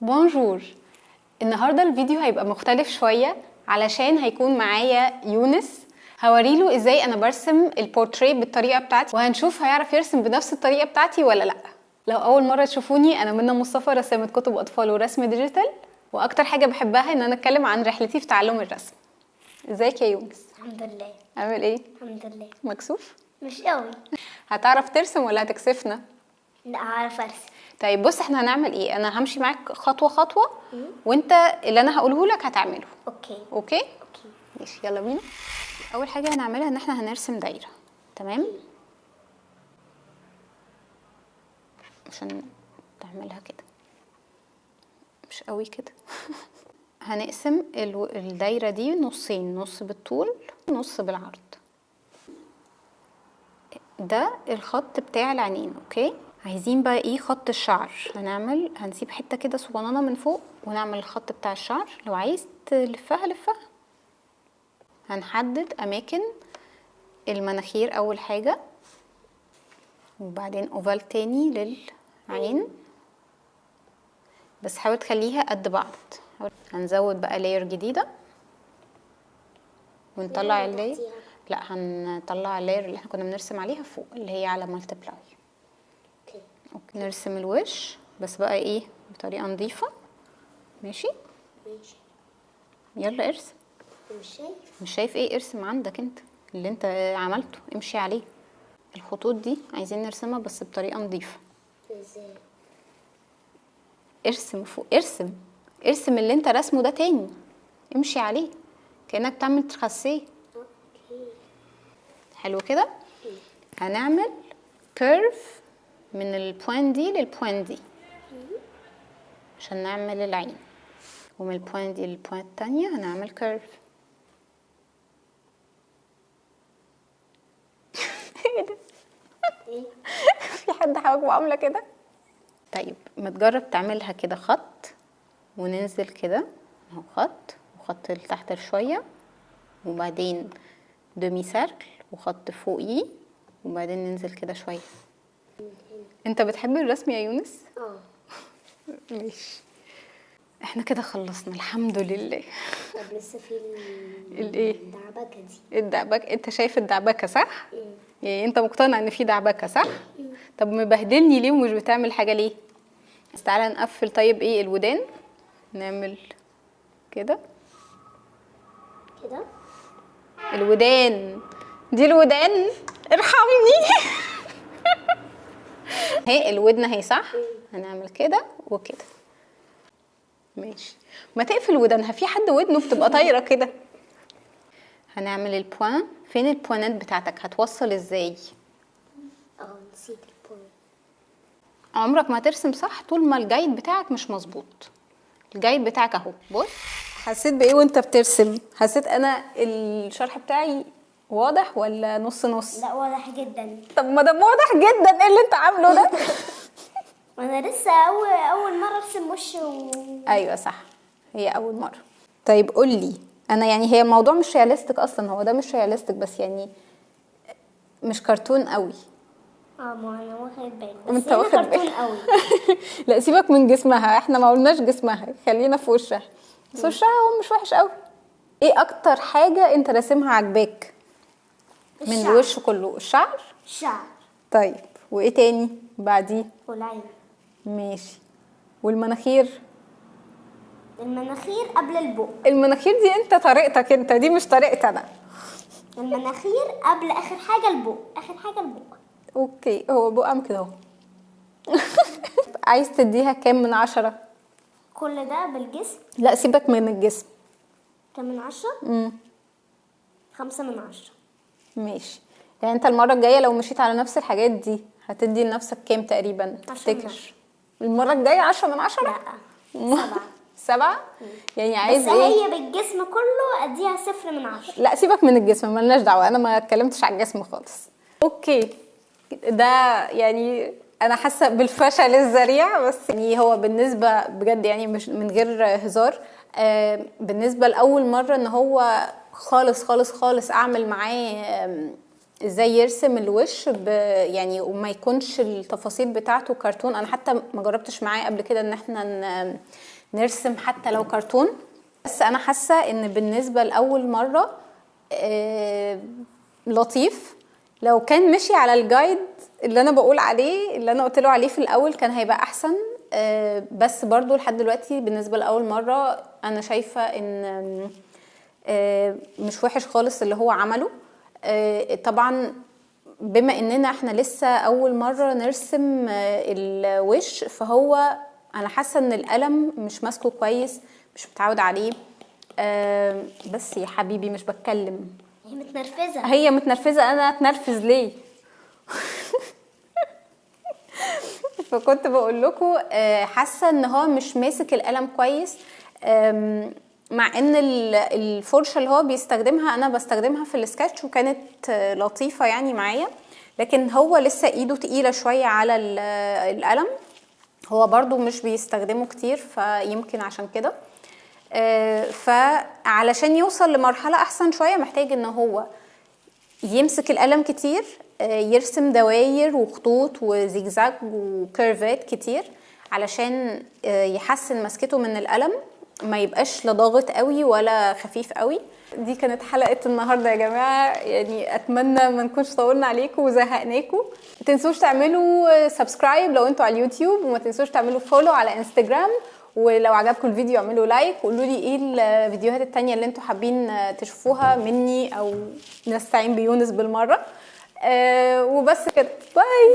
بونجور. النهارده الفيديو هيبقى مختلف شويه علشان هيكون معايا يونس. هوريله ازاي انا برسم البورتريه بالطريقه بتاعتي، وهنشوف هيعرف يرسم بنفس الطريقه بتاعتي ولا لا. لو اول مره تشوفوني، انا منى مصطفى، رسامه كتب اطفال ورسم ديجيتال، واكتر حاجه بحبها ان انا اتكلم عن رحلتي في تعلم الرسم. ازيك يا يونس؟ الحمد لله. عامل ايه؟ الحمد لله. مكسوف؟ مش قوي. هتعرف ترسم ولا هتكسفنا؟ لا، هعرف ارسم. طيب بص، احنا هنعمل ايه؟ انا همشي معاك خطوه خطوه، وانت اللي انا هقوله لك هتعمله. اوكي. اوكي اوكي. ماشي، يلا بينا. اول حاجه هنعملها ان احنا هنرسم دايره. تمام. عشان تعملها كده، مش قوي كده. هنقسم الدايره دي نصين، نص بالطول نص بالعرض. ده الخط بتاع العينين. اوكي، عايزين بقى ايه؟ خط الشعر. هنسيب حته كده صغننه من فوق ونعمل الخط بتاع الشعر. لو عايز تلفها لفها. هنحدد اماكن المناخير اول حاجه، وبعدين اوفال تاني للعين، بس حاول تخليها قد بعض. هنزود بقى لاير جديده ونطلع اللاير. لا، هنطلع اللاير اللي احنا كنا بنرسم عليها فوق، اللي هي على مالتيبلاي. اوكي، نرسم الوش بس بقى ايه؟ بطريقه نظيفه. ماشي. ماشي. يلا ارسم. مش شايف ايه؟ ارسم عندك انت اللي انت عملته، امشي عليه. الخطوط دي عايزين نرسمها بس بطريقه نظيفه. ازاي؟ ارسم فوق، ارسم اللي انت رسمه ده تاني، امشي عليه كأنك تعمل تراسيه. اوكي. حلو كده. هنعمل كيرف من البوين دي للبوين دي عشان نعمل العين، ومن البوين دي للبوين التانية هنعمل كيرف. ايه؟ في حد حواجبه عامله كده؟ طيب ما تجرب تعملها كده خط وننزل كده اهو، خط وخط لتحت شويه، وبعدين دومي سيركل وخط فوقيه، وبعدين ننزل كده شويه. انت بتحب الرسم يا يونس؟ ماشي. احنا كده خلصنا الحمد لله. طب لسه في الايه؟ الدعبكه دي. الدعبكه؟ انت شايف الدعبكه صح؟ يعني انت مقتنع ان في دعبكه صح؟ طب مبهدلني ليه ومش بتعمل حاجه ليه؟ بس تعالى نقفل. طيب ايه الودان؟ نعمل كده. كده. الودان دي، الودان ارحمني. هي الودن اهي صح؟ هنعمل كده وكده. ماشي. ما تقفل ودانها، في حد ودنه بتبقى طايره كده. هنعمل البوان. فين البوانات بتاعتك؟ هتوصل ازاي؟ نسيت البوينت. عمرك ما هترسم صح طول ما الجايد بتاعك مش مظبوط. الجايد بتاعك اهو، بص. حسيت بايه وانت بترسم؟ حسيت انا الشرح بتاعي واضح ولا نص نص؟ لا، واضح جدا. طب ما دام واضح جدا، ايه اللي انت عامله ده؟ انا لسه اول مره ارسم وش ايوه صح، هي اول مره. طيب قول لي، انا يعني هي الموضوع مش رياليستيك اصلا، هو ده مش رياليستيك بس يعني مش كرتون قوي. ما انا واخد بالي، بس انت هنا واخد كرتون بالك؟ قوي. لا سيبك من جسمها، احنا ما قلناش جسمها، خلينا في وشها. بس وشها هو مش وحش قوي. ايه اكتر حاجه انت راسمها عجباك من الشعر. الوش كله؟ الشعر. الشعر طيب وايه تاني بعديه؟ والعين. ماشي. والمناخير؟ المناخير قبل البق. المناخير دي انت طريقتك انت، دي مش طريقتي انا. المناخير قبل اخر حاجه البق، اخر حاجه البق. اوكي، هو بقى كده اهو. عايز تديها كام من 10؟ كل ده بالجسم. لا سيبك من الجسم. كام من 10؟ 5 من 10. ماشي. يعني انت المره الجايه لو مشيت على نفس الحاجات دي هتدي لنفسك كام تقريبا 10 من تفتكر؟ المره الجايه 10 من 10؟ لا، 7. 7؟ يعني عايز بس ايه؟ هي بالجسم كله اديها 0 من 10. لا سيبك من الجسم، ملناش دعوه، انا ما اتكلمتش على الجسم خالص. اوكي. ده يعني انا حاسه بالفشل الذريع، بس يعني هو بالنسبه بجد يعني مش من غير هزار، بالنسبه لاول مره ان هو خالص خالص خالص اعمل معاه ازاي يرسم الوش يعني وما يكونش التفاصيل بتاعته كرتون. انا حتى ما جربتش معاه قبل كده ان احنا نرسم حتى لو كرتون. بس انا حاسه ان بالنسبه لاول مره لطيف. لو كان مشي على الجايد اللي انا بقول عليه، اللي انا قلت له عليه في الاول، كان هيبقى احسن. بس برضو لحد دلوقتي بالنسبه لاول مره انا شايفه ان مش وحش خالص اللي هو عمله. طبعا بما اننا احنا لسه اول مره نرسم الوش، فهو انا حاسه ان القلم مش ماسكه كويس، مش متعود عليه. بس يا حبيبي مش بتكلم. هي متنرفزة. هي متنرفزه، انا اتنرفز ليه؟ فكنت بقول لكم حاسه ان هو مش ماسك القلم كويس. مع ان الفرشه اللي هو بيستخدمها انا بستخدمها في السكتش وكانت لطيفه يعني معايا، لكن هو لسه ايده تقيله شويه على القلم. هو برضو مش بيستخدمه كتير، فيمكن عشان كده. فعلشان يوصل لمرحله احسن شويه محتاج ان هو يمسك القلم كتير، يرسم دواير وخطوط وزيجزاج وكيرفات كتير علشان يحسن مسكته من القلم، ما يبقاش لا ضاغط قوي ولا خفيف قوي. دي كانت حلقة النهاردة يا جماعة، يعني اتمنى ما نكونش طولنا عليكم وزهقناكم. ما تنسوش تعملوا سبسكرايب لو انتوا على اليوتيوب، وما تنسوش تعملوا فولو على انستجرام. ولو عجبكم الفيديو اعملوا لايك وقولوا لي ايه الفيديوهات التانية اللي انتوا حابين تشوفوها مني او نستعين بيونس بالمرة. وبس كده، باي.